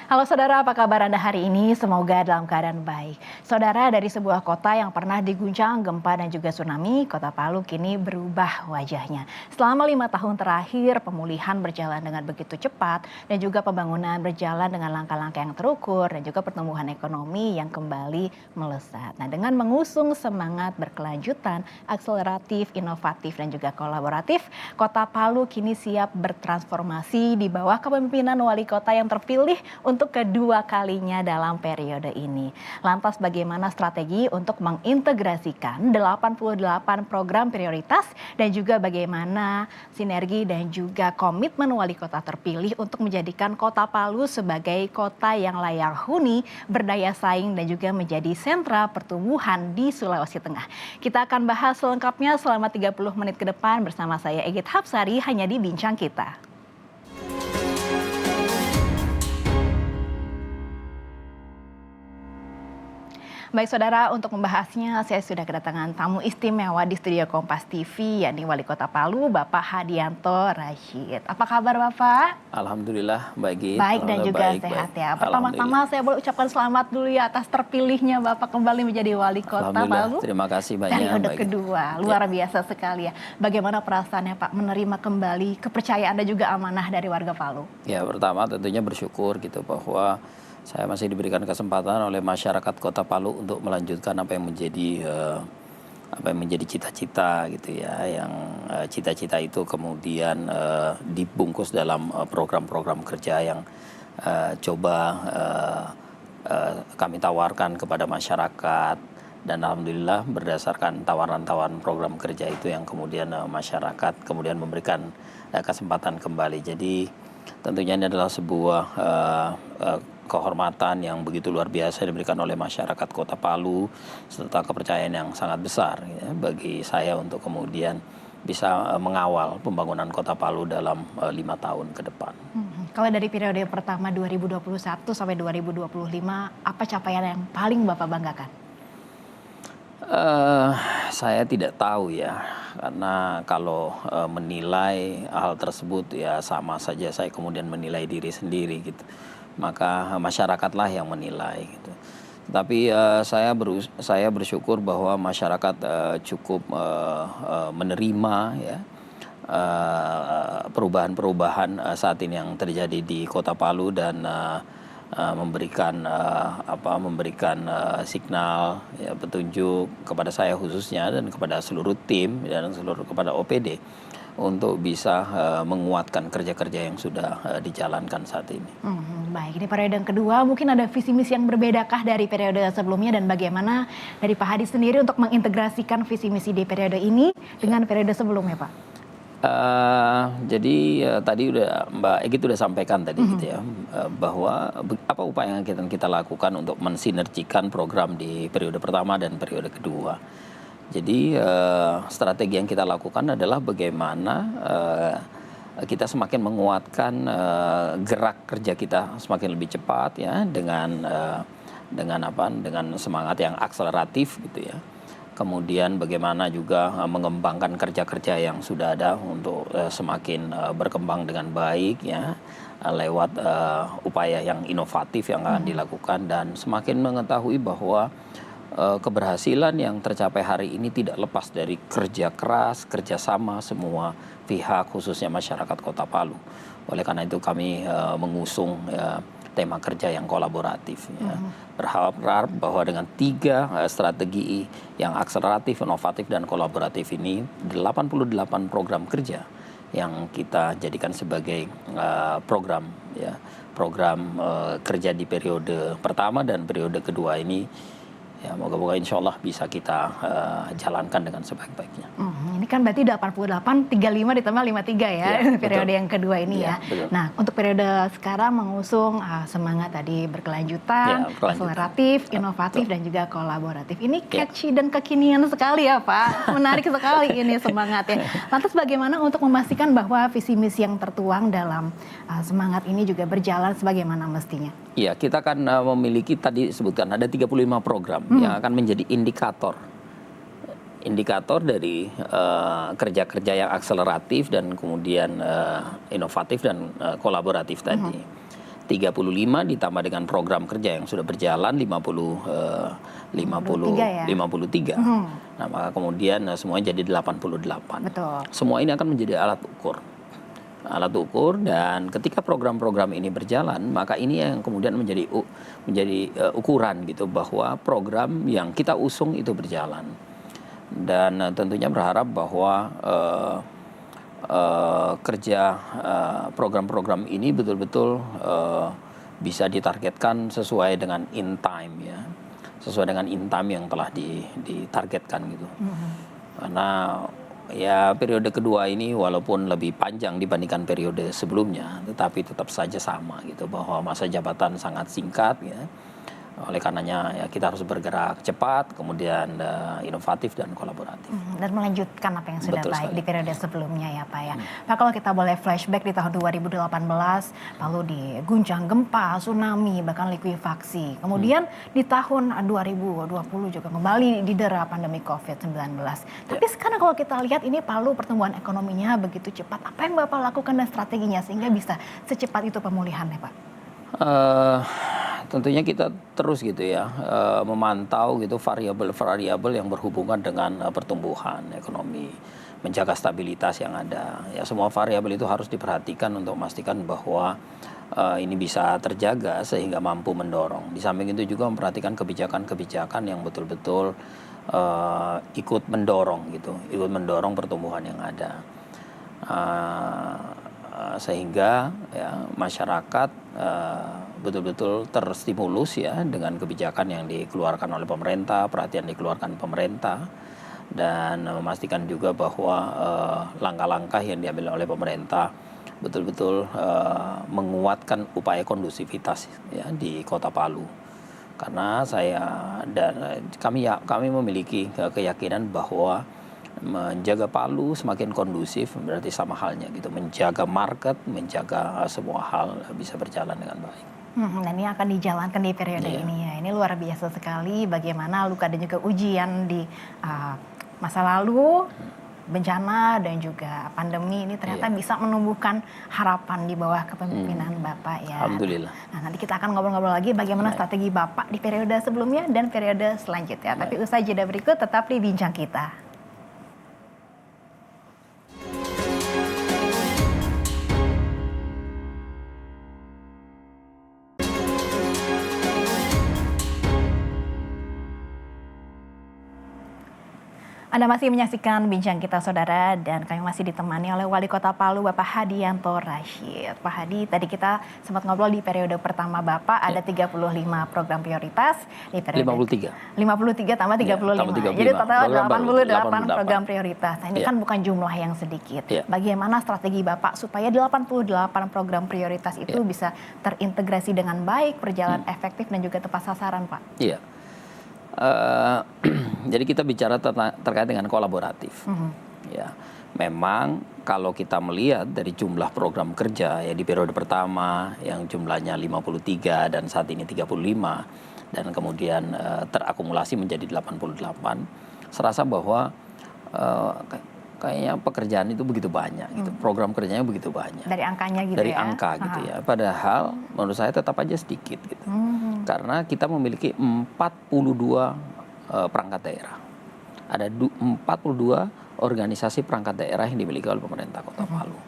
Halo saudara, apa kabar Anda hari ini? Semoga dalam keadaan baik. Saudara, dari sebuah kota yang pernah diguncang gempa dan juga tsunami, Kota Palu kini berubah wajahnya. Selama 5 tahun terakhir, pemulihan berjalan dengan begitu cepat dan juga pembangunan berjalan dengan langkah-langkah yang terukur dan juga pertumbuhan ekonomi yang kembali melesat. Nah, dengan mengusung semangat berkelanjutan, akseleratif, inovatif dan juga kolaboratif, Kota Palu kini siap bertransformasi di bawah kepemimpinan wali kota yang terpilih untuk kedua kalinya dalam periode ini. Lantas bagaimana strategi untuk mengintegrasikan 88 program prioritas dan juga bagaimana sinergi dan juga komitmen wali kota terpilih untuk menjadikan Kota Palu sebagai kota yang layak huni, berdaya saing dan juga menjadi sentra pertumbuhan di Sulawesi Tengah. Kita akan bahas selengkapnya selama 30 menit ke depan bersama saya Egit Hapsari hanya di Bincang Kita. Baik saudara, untuk membahasnya saya sudah kedatangan tamu istimewa di studio Kompas TV, yakni Wali Kota Palu, Bapak Hadianto Rashid. Apa kabar Bapak? Alhamdulillah baik. Baik dan juga sehat ya. Pertama-tama saya boleh ucapkan selamat dulu ya atas terpilihnya Bapak kembali menjadi Wali Kota Palu. Terima kasih banyak. Periode kedua, luar biasa sekali ya. Bagaimana perasaannya Pak menerima kembali kepercayaan dan juga amanah dari warga Palu? Ya, pertama tentunya bersyukur gitu bahwa saya masih diberikan kesempatan oleh masyarakat Kota Palu untuk melanjutkan apa yang menjadi cita-cita gitu ya, yang cita-cita itu kemudian dibungkus dalam program-program kerja yang kami tawarkan kepada masyarakat, dan alhamdulillah berdasarkan tawaran-tawaran program kerja itu yang kemudian masyarakat kemudian memberikan kesempatan kembali. Jadi tentunya ini adalah sebuah kehormatan yang begitu luar biasa diberikan oleh masyarakat Kota Palu serta kepercayaan yang sangat besar ya, bagi saya untuk kemudian bisa mengawal pembangunan Kota Palu dalam 5 tahun ke depan. Kalau dari periode pertama 2021 sampai 2025, apa capaian yang paling Bapak banggakan? Saya tidak tahu ya, karena kalau menilai hal tersebut ya sama saja saya kemudian menilai diri sendiri gitu. Maka masyarakatlah yang menilai gitu. Tapi saya bersyukur bahwa masyarakat cukup menerima ya perubahan-perubahan saat ini yang terjadi di Kota Palu dan memberikan signal ya, petunjuk kepada saya khususnya dan kepada seluruh tim dan kepada OPD untuk bisa menguatkan kerja-kerja yang sudah dijalankan saat ini. Baik, ini periode yang kedua, mungkin ada visi misi yang berbedakah dari periode sebelumnya dan bagaimana dari Pak Hadi sendiri untuk mengintegrasikan visi misi di periode ini dengan periode sebelumnya, Pak? Jadi tadi Mbak Egit sudah sampaikan tadi gitu ya, bahwa apa upaya yang kita lakukan untuk mensinergikan program di periode pertama dan periode kedua. Jadi strategi yang kita lakukan adalah bagaimana kita semakin menguatkan gerak kerja kita semakin lebih cepat ya, dengan semangat yang akseleratif gitu ya. Kemudian bagaimana juga mengembangkan kerja-kerja yang sudah ada untuk semakin berkembang dengan baik ya, lewat upaya yang inovatif yang akan dilakukan, dan semakin mengetahui bahwa keberhasilan yang tercapai hari ini tidak lepas dari kerja keras, kerjasama semua pihak khususnya masyarakat Kota Palu. Oleh karena itu kami mengusung tema kerja yang kolaboratif ya. Berharap bahwa dengan 3 strategi yang akseleratif, inovatif dan kolaboratif ini, 88 program kerja yang kita jadikan sebagai program kerja di periode pertama dan periode kedua ini ya, moga-moga insya Allah bisa kita jalankan dengan sebaik-baiknya. Ini kan berarti 88, 35 ditambah 53 ya, periode yang kedua ini ya. Betul. Nah, untuk periode sekarang mengusung semangat tadi berkelanjutan, akseleratif, inovatif dan juga kolaboratif. Ini catchy dan kekinian sekali ya Pak, menarik sekali ini semangatnya. Lantas bagaimana untuk memastikan bahwa visi misi yang tertuang dalam semangat ini juga berjalan sebagaimana mestinya? Iya, kita kan memiliki tadi sebutkan ada 35 program yang akan menjadi indikator dari kerja-kerja yang akseleratif dan kemudian inovatif dan kolaboratif tadi. 35 ditambah dengan program kerja yang sudah berjalan 53. Nah, maka kemudian semuanya jadi 88. Betul. Semua ini akan menjadi alat ukur dan ketika program-program ini berjalan, maka ini yang kemudian menjadi ukuran gitu bahwa program yang kita usung itu berjalan. Dan tentunya berharap bahwa program-program ini betul-betul bisa ditargetkan sesuai dengan in time ya, sesuai dengan in time yang telah ditargetkan gitu. Karena ya periode kedua ini walaupun lebih panjang dibandingkan periode sebelumnya, tetapi tetap saja sama gitu bahwa masa jabatan sangat singkat ya. Oleh karenanya ya kita harus bergerak cepat, kemudian inovatif dan kolaboratif. Dan melanjutkan apa yang sudah Betul baik sekali. di periode sebelumnya ya Pak ya. Pak, kalau kita boleh flashback di tahun 2018, lalu diguncang gempa, tsunami, bahkan likuifaksi. Kemudian di tahun 2020 juga kembali didera pandemi COVID-19. Tapi sekarang kalau kita lihat ini Palu pertumbuhan ekonominya begitu cepat. Apa yang Bapak lakukan dan strateginya sehingga bisa secepat itu pemulihannya Pak? Tentunya kita terus gitu ya memantau gitu variabel-variabel yang berhubungan dengan pertumbuhan ekonomi, menjaga stabilitas yang ada. Ya semua variabel itu harus diperhatikan untuk memastikan bahwa ini bisa terjaga sehingga mampu mendorong. Di samping itu juga memperhatikan kebijakan-kebijakan yang betul-betul ikut mendorong gitu, ikut mendorong pertumbuhan yang ada. Sehingga ya, masyarakat betul-betul terstimulus ya dengan kebijakan yang dikeluarkan oleh pemerintah, perhatian dikeluarkan pemerintah, dan memastikan juga bahwa langkah-langkah yang diambil oleh pemerintah betul-betul menguatkan upaya kondusivitas ya di Kota Palu. Karena kami memiliki keyakinan bahwa menjaga Palu semakin kondusif berarti sama halnya gitu, menjaga market, menjaga semua hal bisa berjalan dengan baik. Dan ini akan dijalankan di periode ini ya. Ini luar biasa sekali bagaimana luka dan juga ujian di masa lalu, bencana dan juga pandemi ini ternyata bisa menumbuhkan harapan di bawah kepemimpinan Bapak ya. Alhamdulillah. Nah, nanti kita akan ngobrol-ngobrol lagi bagaimana strategi Bapak di periode sebelumnya dan periode selanjutnya. Tapi usai jeda berikut tetap di Bincang Kita. Anda masih menyaksikan Bincang Kita Saudara dan kami masih ditemani oleh Wali Kota Palu Bapak Hadianto Rashid. Pak Hadi, tadi kita sempat ngobrol di periode pertama Bapak ada 35 program prioritas. Di periode 53 tambah 35. Tambah 35. Jadi total 88 88 program prioritas. Nah, ini kan bukan jumlah yang sedikit. Bagaimana strategi Bapak supaya 88 program prioritas itu bisa terintegrasi dengan baik, berjalan efektif dan juga tepat sasaran, Pak? Iya. Jadi kita bicara terkait dengan kolaboratif. Ya, memang kalau kita melihat dari jumlah program kerja ya di periode pertama yang jumlahnya 53 dan saat ini 35 dan kemudian terakumulasi menjadi 88, serasa bahwa kayaknya pekerjaan itu begitu banyak gitu, program kerjanya begitu banyak. Dari angkanya gitu dari ya? angka gitu ya. Padahal menurut saya tetap aja sedikit gitu. Karena kita memiliki 42 perangkat daerah. Ada 42 organisasi perangkat daerah yang dimiliki oleh pemerintah Kota Palu.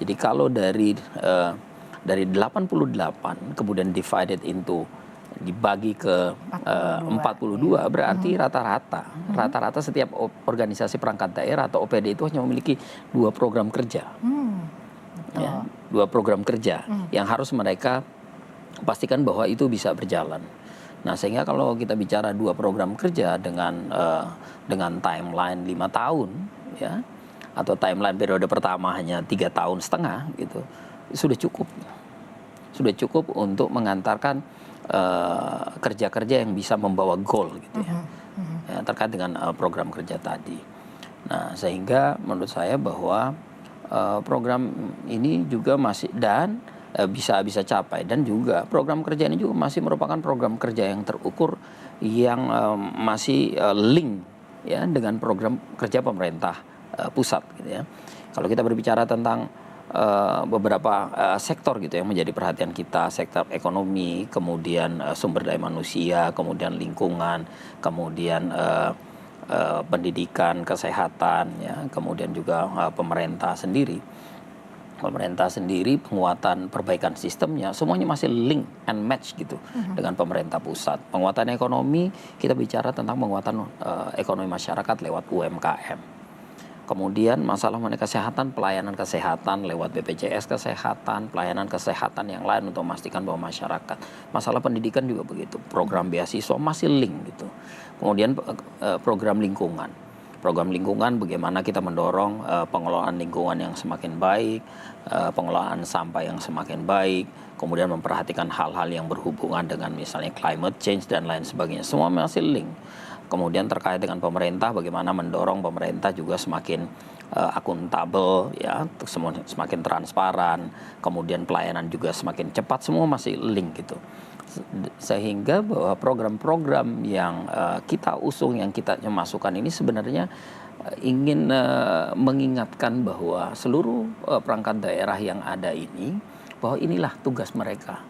Jadi kalau dari 88 kemudian divided into dibagi ke 42 berarti rata-rata setiap organisasi perangkat daerah atau OPD itu hanya memiliki 2 program kerja. Ya, 2 program kerja yang harus mereka pastikan bahwa itu bisa berjalan. Nah, sehingga kalau kita bicara 2 program kerja dengan timeline 5 tahun ya, atau timeline periode pertama hanya 3,5 tahun gitu, sudah cukup untuk mengantarkan kerja-kerja yang bisa membawa goal gitu ya, terkait dengan program kerja tadi. Nah, sehingga menurut saya bahwa program ini juga masih bisa capai, dan juga program kerja ini juga masih merupakan program kerja yang terukur yang masih link ya dengan program kerja pemerintah pusat gitu ya. Kalau kita berbicara tentang beberapa sektor gitu yang menjadi perhatian kita, sektor ekonomi, kemudian sumber daya manusia, kemudian lingkungan, kemudian pendidikan, kesehatan, ya, kemudian juga pemerintah sendiri penguatan perbaikan sistemnya semuanya masih link and match gitu dengan pemerintah pusat. Penguatan ekonomi, kita bicara tentang penguatan ekonomi masyarakat lewat UMKM. Kemudian masalah mengenai kesehatan, pelayanan kesehatan lewat BPJS Kesehatan, pelayanan kesehatan yang lain untuk memastikan bahwa masyarakat. Masalah pendidikan juga begitu, program beasiswa masih link gitu. Kemudian program lingkungan. Program lingkungan bagaimana kita mendorong pengelolaan lingkungan yang semakin baik, pengelolaan sampah yang semakin baik, kemudian memperhatikan hal-hal yang berhubungan dengan misalnya climate change dan lain sebagainya. Semua masih link. Kemudian terkait dengan pemerintah, bagaimana mendorong pemerintah juga semakin akuntabel, ya, semakin transparan, kemudian pelayanan juga semakin cepat, semua masih link gitu. Sehingga bahwa program-program yang kita usung, yang kita masukkan ini sebenarnya ingin mengingatkan bahwa seluruh perangkat daerah yang ada ini, bahwa inilah tugas mereka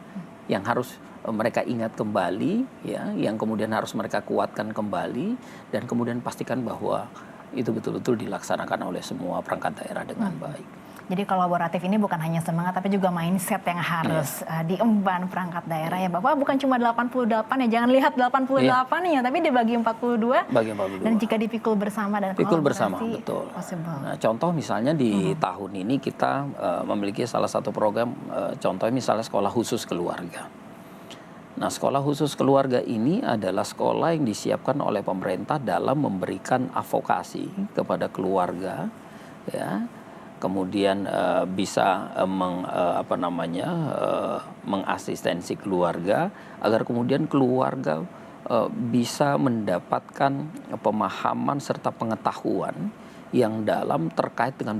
yang harus mereka ingat kembali, ya, yang kemudian harus mereka kuatkan kembali, dan kemudian pastikan bahwa itu betul-betul dilaksanakan oleh semua perangkat daerah dengan baik. Jadi kolaboratif ini bukan hanya semangat, tapi juga mindset yang harus diemban perangkat daerah ya Bapak. Bukan cuma 88 ya, jangan lihat 88-nya, tapi dibagi 42. Bagi 42. Dan jika dipikul bersama dan pikul kolaborasi, bersama, betul. Possible. Nah, contoh misalnya di tahun ini kita memiliki salah satu program, contohnya misalnya sekolah khusus keluarga. Nah, sekolah khusus keluarga ini adalah sekolah yang disiapkan oleh pemerintah dalam memberikan advokasi kepada keluarga, ya, kemudian bisa mengasistensi keluarga agar kemudian keluarga bisa mendapatkan pemahaman serta pengetahuan yang dalam terkait dengan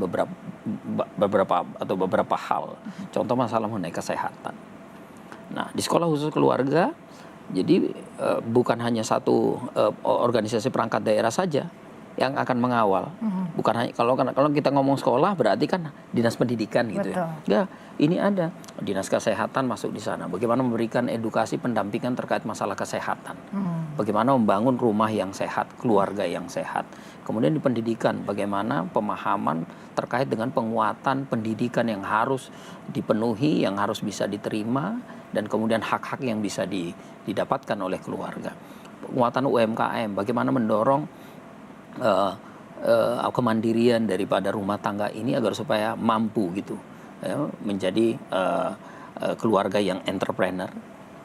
beberapa hal. Contoh masalah mengenai kesehatan. Nah, di sekolah khusus keluarga, jadi bukan hanya satu organisasi perangkat daerah saja yang akan mengawal. Bukan hanya kalau kita ngomong sekolah berarti kan dinas pendidikan gitu. Betul. Ya. Ini ada dinas kesehatan masuk di sana. Bagaimana memberikan edukasi pendampingan terkait masalah kesehatan. Bagaimana membangun rumah yang sehat, keluarga yang sehat. Kemudian di pendidikan, bagaimana pemahaman terkait dengan penguatan pendidikan yang harus dipenuhi, yang harus bisa diterima, dan kemudian hak-hak yang bisa didapatkan oleh keluarga. Penguatan UMKM, bagaimana mendorong kemandirian daripada rumah tangga ini agar supaya mampu gitu, ya, menjadi keluarga yang entrepreneur.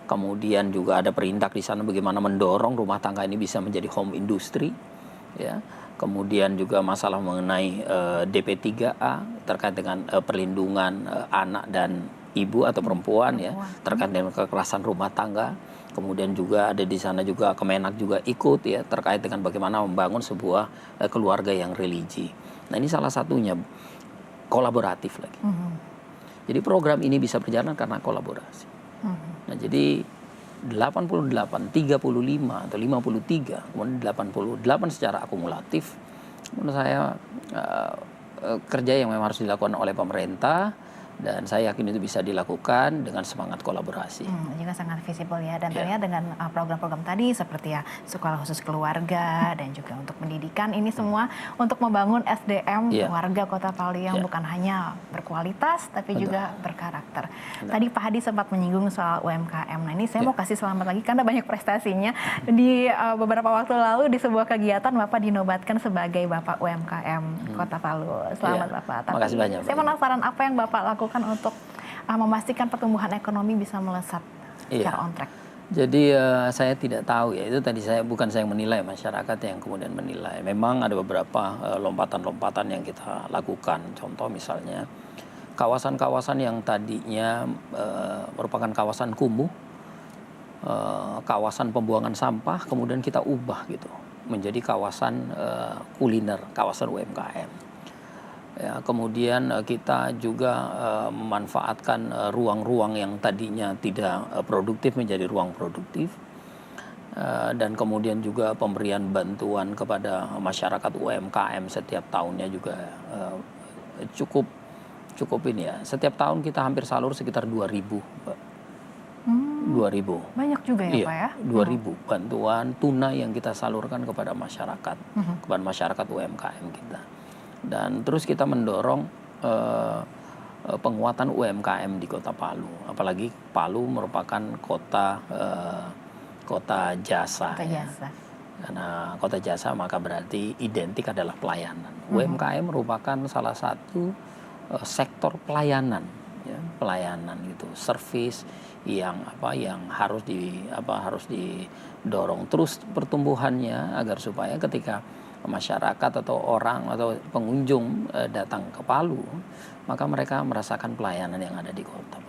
Kemudian juga ada perindak di sana bagaimana mendorong rumah tangga ini bisa menjadi home industry, ya. Kemudian juga masalah mengenai DP3A terkait dengan perlindungan anak dan ibu atau perempuan, ya, terkait dengan kekerasan rumah tangga. Kemudian juga ada di sana juga Kemenak juga ikut, ya, terkait dengan bagaimana membangun sebuah keluarga yang religi. Nah, ini salah satunya kolaboratif lagi. Jadi program ini bisa berjalan karena kolaborasi. Nah, jadi 88, 35 atau 53, kemudian 88 secara akumulatif, menurut saya kerja yang memang harus dilakukan oleh pemerintah. Dan saya yakin itu bisa dilakukan dengan semangat kolaborasi. Juga sangat visible ya. Dan ternyata dengan program-program tadi seperti ya sekolah khusus keluarga dan juga untuk pendidikan, ini semua untuk membangun SDM warga Kota Palu yang bukan hanya berkualitas tapi juga berkarakter. Tadi Pak Hadi sempat menyinggung soal UMKM. Nah, ini saya mau kasih selamat lagi karena banyak prestasinya. Di beberapa waktu lalu di sebuah kegiatan Bapak dinobatkan sebagai Bapak UMKM Kota Palu. Selamat Bapak. Terima kasih banyak. Saya penasaran apa yang Bapak lakukan untuk memastikan pertumbuhan ekonomi bisa melesat secara on track. Jadi saya tidak tahu, ya, itu tadi bukan saya yang menilai, masyarakat yang kemudian menilai. Memang ada beberapa lompatan-lompatan yang kita lakukan. Contoh misalnya kawasan-kawasan yang tadinya merupakan kawasan kumuh, kawasan pembuangan sampah, kemudian kita ubah gitu menjadi kawasan kuliner, kawasan UMKM. Ya, kemudian kita juga memanfaatkan ruang-ruang yang tadinya tidak produktif menjadi ruang produktif, dan kemudian juga pemberian bantuan kepada masyarakat UMKM setiap tahunnya juga cukup ini ya. Setiap tahun kita hampir salur sekitar 2.000, Mbak. 2.000. Banyak juga ya, Iya, Pak ya? 2.000 bantuan tunai yang kita salurkan kepada masyarakat, kepada masyarakat UMKM kita. Dan terus kita mendorong penguatan UMKM di Kota Palu. Apalagi Palu merupakan kota jasa. Kota Ya. jasa. Karena kota jasa maka berarti identik adalah pelayanan. UMKM merupakan salah satu sektor pelayanan, ya, pelayanan gitu, service yang harus didorong terus pertumbuhannya agar supaya ketika masyarakat atau orang atau pengunjung datang ke Palu, maka mereka merasakan pelayanan yang ada di kota Palu.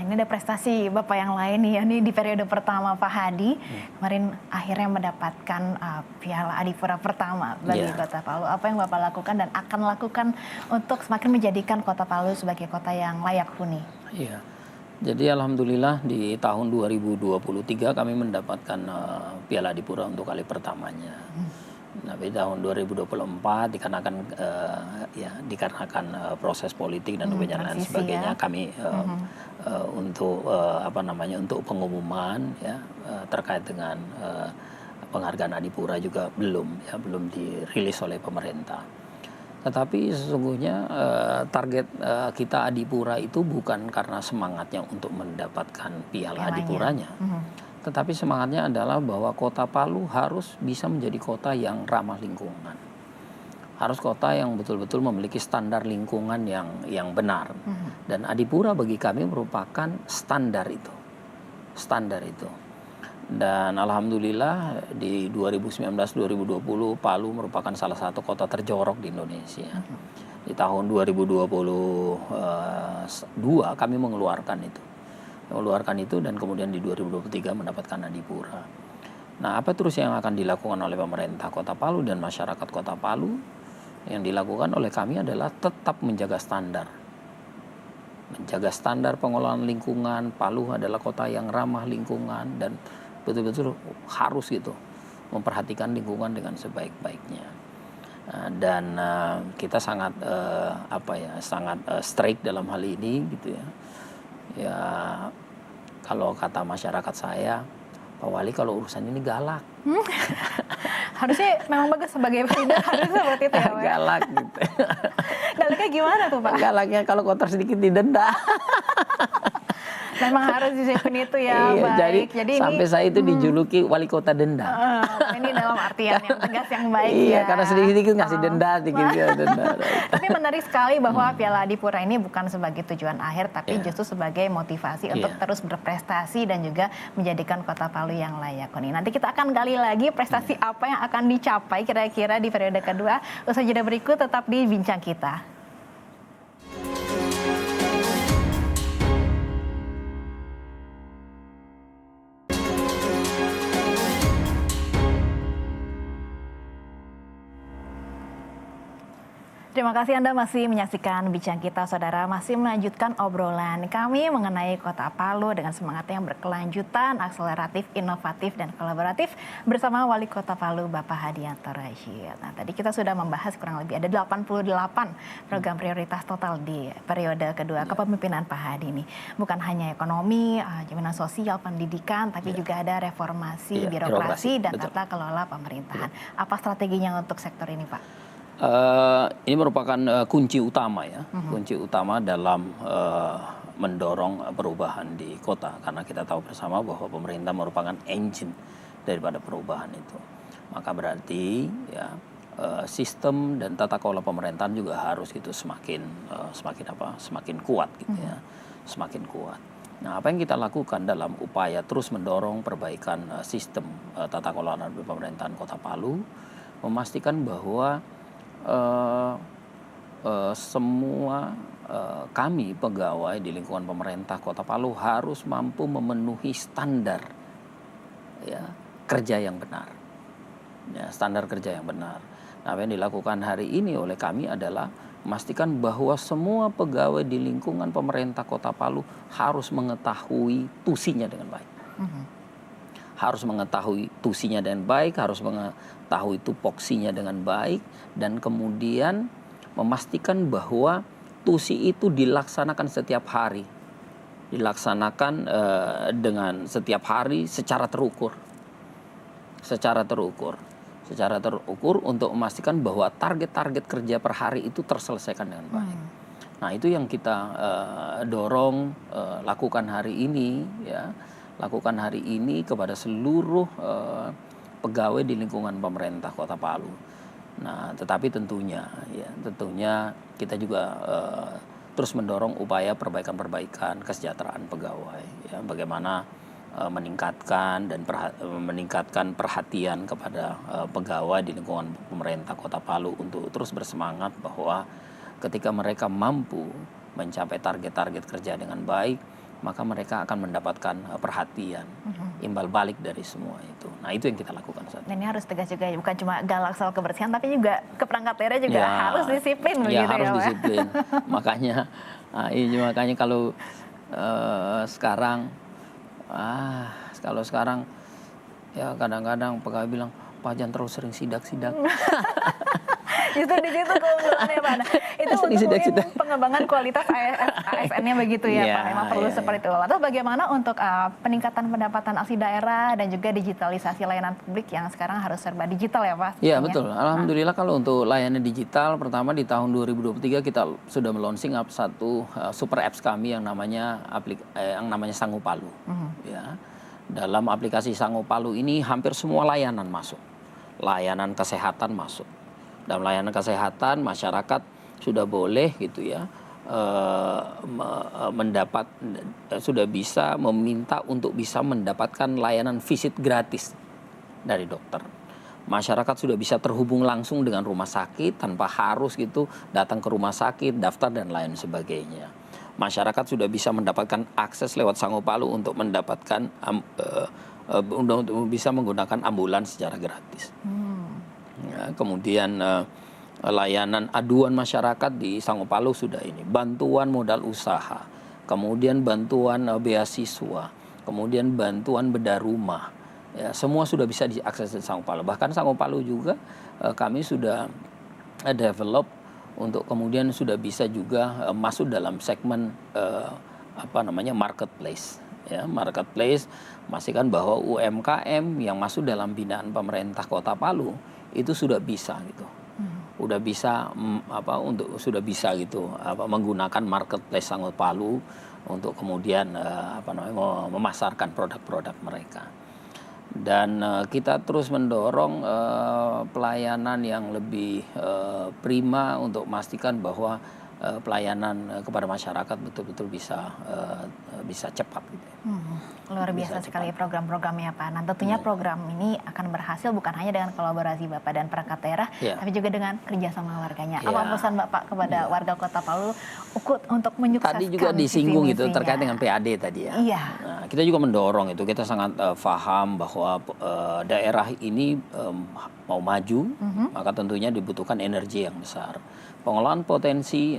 Ini ada prestasi Bapak yang lain nih ya, nih di periode pertama Pak Hadi kemarin akhirnya mendapatkan Piala Adipura pertama bagi Kota Palu. Apa yang Bapak lakukan dan akan lakukan untuk semakin menjadikan Kota Palu sebagai kota yang layak huni? Iya. Jadi alhamdulillah di tahun 2023 kami mendapatkan Piala Adipura untuk kali pertamanya. Tapi tahun 2024 dikarenakan proses politik dan dan sebagainya, kami untuk untuk pengumuman ya terkait dengan penghargaan Adipura juga belum dirilis oleh pemerintah. Tetapi sesungguhnya target kita Adipura itu bukan karena semangatnya untuk mendapatkan piala Adipuranya. Tetapi semangatnya adalah bahwa Kota Palu harus bisa menjadi kota yang ramah lingkungan. Harus kota yang betul-betul memiliki standar lingkungan yang benar. Dan Adipura bagi kami merupakan standar itu. Standar itu. Dan alhamdulillah di 2019-2020 Palu merupakan salah satu kota terjorok di Indonesia. Di tahun 2022 kami mengeluarkan itu dan kemudian di 2023 mendapatkan Adipura. Nah, apa terus yang akan dilakukan oleh pemerintah Kota Palu dan masyarakat Kota Palu? Yang dilakukan oleh kami adalah tetap menjaga standar. Menjaga standar pengelolaan lingkungan. Palu adalah kota yang ramah lingkungan dan betul-betul harus memperhatikan lingkungan dengan sebaik-baiknya. Dan kita sangat strict dalam hal ini ya kalau kata masyarakat saya, Pak Wali kalau urusan ini galak. Harusnya memang bagus sebagai presiden harusnya seperti itu ya, Pak. Galak Galaknya gimana tuh, Pak? Galaknya kalau kotor sedikit didenda. Memang harus disiplin itu ya, baik. Jadi sampai saya itu dijuluki wali kota denda. Ini dalam artian yang tegas yang baik iya, ya. karena sedikit-sedikit ngasih denda, sedikit-sedikit denda. Tapi menarik sekali bahwa Piala Adipura ini bukan sebagai tujuan akhir, tapi justru sebagai motivasi untuk terus berprestasi dan juga menjadikan Kota Palu yang layak huni. Nanti kita akan gali lagi prestasi apa yang akan dicapai kira-kira di periode kedua. Usai jeda berikut tetap di Bincang Kita. Terima kasih Anda masih menyaksikan Bincang Kita, Saudara. Masih melanjutkan obrolan kami mengenai Kota Palu dengan semangat yang berkelanjutan, akseleratif, inovatif, dan kolaboratif bersama Wali Kota Palu, Bapak Hadianto Rashid. Nah, tadi kita sudah membahas kurang lebih ada 88 program prioritas total di periode kedua kepemimpinan Pak Hadi ini. Bukan hanya ekonomi, jaminan sosial, pendidikan, tapi juga ada reformasi birokrasi dan tata kelola pemerintahan. Apa strateginya untuk sektor ini, Pak? Ini merupakan kunci utama ya, kunci utama dalam mendorong perubahan di kota, karena kita tahu bersama bahwa pemerintah merupakan engine daripada perubahan itu. Maka berarti ya sistem dan tata kelola pemerintahan juga harus semakin kuat ya, semakin kuat. Nah, apa yang kita lakukan dalam upaya terus mendorong perbaikan sistem tata kelola pemerintahan Kota Palu, memastikan bahwa semua kami pegawai di lingkungan pemerintah Kota Palu harus mampu memenuhi standar kerja yang benar, standar kerja yang benar. Nah, apa yang dilakukan hari ini oleh kami adalah memastikan bahwa semua pegawai di lingkungan pemerintah Kota Palu harus mengetahui tusinya dengan baik. Harus mengetahui tusinya dengan baik, harus mengetahui tupoksinya dengan baik, dan kemudian memastikan bahwa TUSI itu dilaksanakan setiap hari, dilaksanakan dengan setiap hari secara terukur, secara terukur untuk memastikan bahwa target-target kerja per hari itu terselesaikan dengan baik. Nah, itu yang kita dorong lakukan hari ini, ya, lakukan hari ini kepada seluruh pegawai di lingkungan pemerintah Kota Palu. Nah, tetapi tentunya kita juga terus mendorong upaya perbaikan kesejahteraan pegawai, ya, bagaimana meningkatkan perhatian kepada pegawai di lingkungan pemerintah Kota Palu untuk terus bersemangat bahwa ketika mereka mampu mencapai target-target kerja dengan baik, maka mereka akan mendapatkan perhatian, imbal balik dari semua itu. Nah, itu yang kita lakukan saat ini. Dan ini harus tegas juga ya, bukan cuma galak soal kebersihan, tapi juga ke perangkat daerah juga harus disiplin begitu harus ya, Pak. disiplin. makanya kalau sekarang ya kadang-kadang pegawai bilang, Pak jangan terlalu sering sidak-sidak. Justru di situ keunggulannya, Pak. Nah, itu untuk pengembangan kualitas ASN-nya begitu ya, Pak. Memang perlu seperti itu. Lalu bagaimana untuk peningkatan pendapatan asli daerah dan juga digitalisasi layanan publik yang sekarang harus serba digital ya, Pak? Iya, betul. Alhamdulillah kalau untuk layanan digital, pertama di tahun 2023 kita sudah launching satu super apps kami yang namanya Sango Palu. Ya. Dalam aplikasi Sango Palu ini hampir semua layanan masuk. Layanan kesehatan masuk. Dalam layanan kesehatan masyarakat sudah boleh gitu ya sudah bisa meminta untuk bisa mendapatkan layanan visit gratis dari dokter. Masyarakat sudah bisa terhubung langsung dengan rumah sakit tanpa harus gitu datang ke rumah sakit, daftar dan lain sebagainya. Masyarakat sudah bisa mendapatkan akses lewat Sango Palu untuk mendapatkan untuk bisa menggunakan ambulans secara gratis. Ya, kemudian layanan aduan masyarakat di Sango Palu sudah ini, bantuan modal usaha, kemudian bantuan beasiswa, kemudian bantuan bedah rumah, ya, semua sudah bisa diakses di Sango Palu. Bahkan Sango Palu juga kami sudah develop untuk kemudian sudah bisa juga masuk dalam segmen marketplace. Ya, marketplace memastikan bahwa UMKM yang masuk dalam binaan pemerintah Kota Palu itu sudah bisa gitu, sudah bisa menggunakan marketplace Sango Palu untuk kemudian memasarkan produk-produk mereka. Dan kita terus mendorong pelayanan yang lebih prima untuk memastikan bahwa pelayanan kepada masyarakat betul-betul bisa cepat gitu. Luar biasa sekali program-programnya, Pak. Nah, tentunya program ini akan berhasil bukan hanya dengan kolaborasi Bapak dan perangkat daerah, tapi juga dengan kerjasama warganya. Apa pesan Bapak kepada warga Kota Palu untuk menyukseskan tadi juga disinggung itu terkait dengan PAD tadi ya. Iya. Nah, kita juga mendorong itu, kita sangat paham bahwa daerah ini mau maju, maka tentunya dibutuhkan energi yang besar. Pengelolaan potensi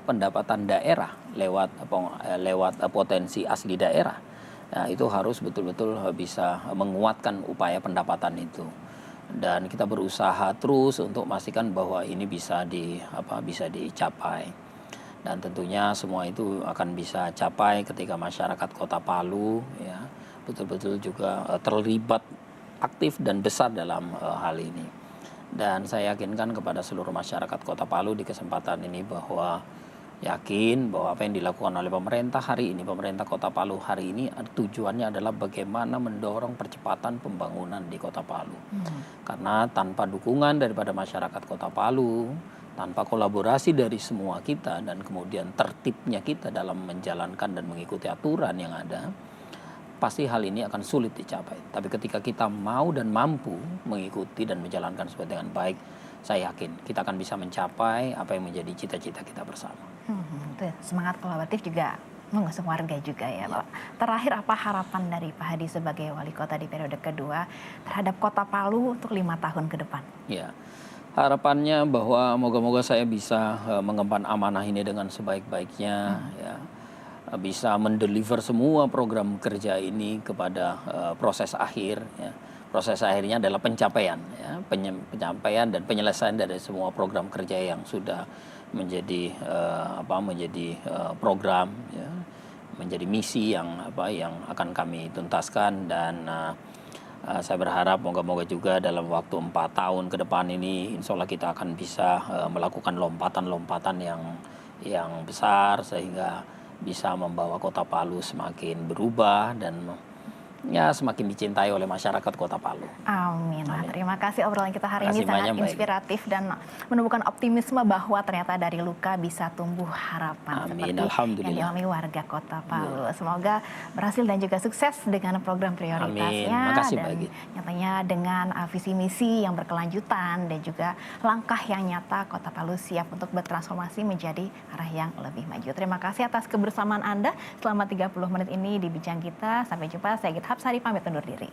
pendapatan daerah lewat potensi asli daerah, nah, itu harus betul-betul bisa menguatkan upaya pendapatan itu. Dan kita berusaha terus untuk memastikan bahwa ini bisa dicapai. Dan tentunya semua itu akan bisa capai ketika masyarakat Kota Palu ya betul-betul juga terlibat aktif dan besar dalam hal ini. Dan saya yakinkan kepada seluruh masyarakat Kota Palu di kesempatan ini bahwa yakin bahwa apa yang dilakukan oleh pemerintah hari ini, pemerintah Kota Palu hari ini tujuannya adalah bagaimana mendorong percepatan pembangunan di Kota Palu. Karena tanpa dukungan daripada masyarakat Kota Palu, tanpa kolaborasi dari semua kita dan kemudian tertibnya kita dalam menjalankan dan mengikuti aturan yang ada, pasti hal ini akan sulit dicapai. Tapi ketika kita mau dan mampu mengikuti dan menjalankan sesuai dengan baik, saya yakin kita akan bisa mencapai apa yang menjadi cita-cita kita bersama. Semangat kolaboratif juga mengusung warga juga ya, Pak. Terakhir, apa harapan dari Pak Hadi sebagai wali kota di periode kedua terhadap Kota Palu untuk 5 tahun ke depan? Ya, harapannya bahwa moga-moga saya bisa mengemban amanah ini dengan sebaik-baiknya, ya, bisa mendeliver semua program kerja ini kepada proses akhir. Ya. Proses akhirnya adalah pencapaian dan penyelesaian dari semua program kerja yang sudah menjadi program, ya, menjadi misi yang akan kami tuntaskan. Dan saya berharap moga-moga juga dalam waktu 4 tahun ke depan ini, insya Allah kita akan bisa melakukan lompatan-lompatan yang besar, sehingga bisa membawa Kota Palu semakin berubah dan ya semakin dicintai oleh masyarakat Kota Palu. Amin. Nah, terima kasih obrolan kita hari ini Terima kasih sangat banyak, Mbak inspiratif dan menumbuhkan optimisme bahwa ternyata dari luka bisa tumbuh harapan Amin, seperti yang alhamdulillah. dialami warga Kota Palu. Semoga berhasil dan juga sukses dengan program prioritasnya. Amin. Makasih, dan Mbak Git. nyatanya dengan visi misi yang berkelanjutan dan juga langkah yang nyata, Kota Palu siap untuk bertransformasi menjadi arah yang lebih maju. Terima kasih atas kebersamaan Anda selama 30 menit ini di Bincang Kita. Sampai jumpa, saya Git Hapsari pamit undur diri.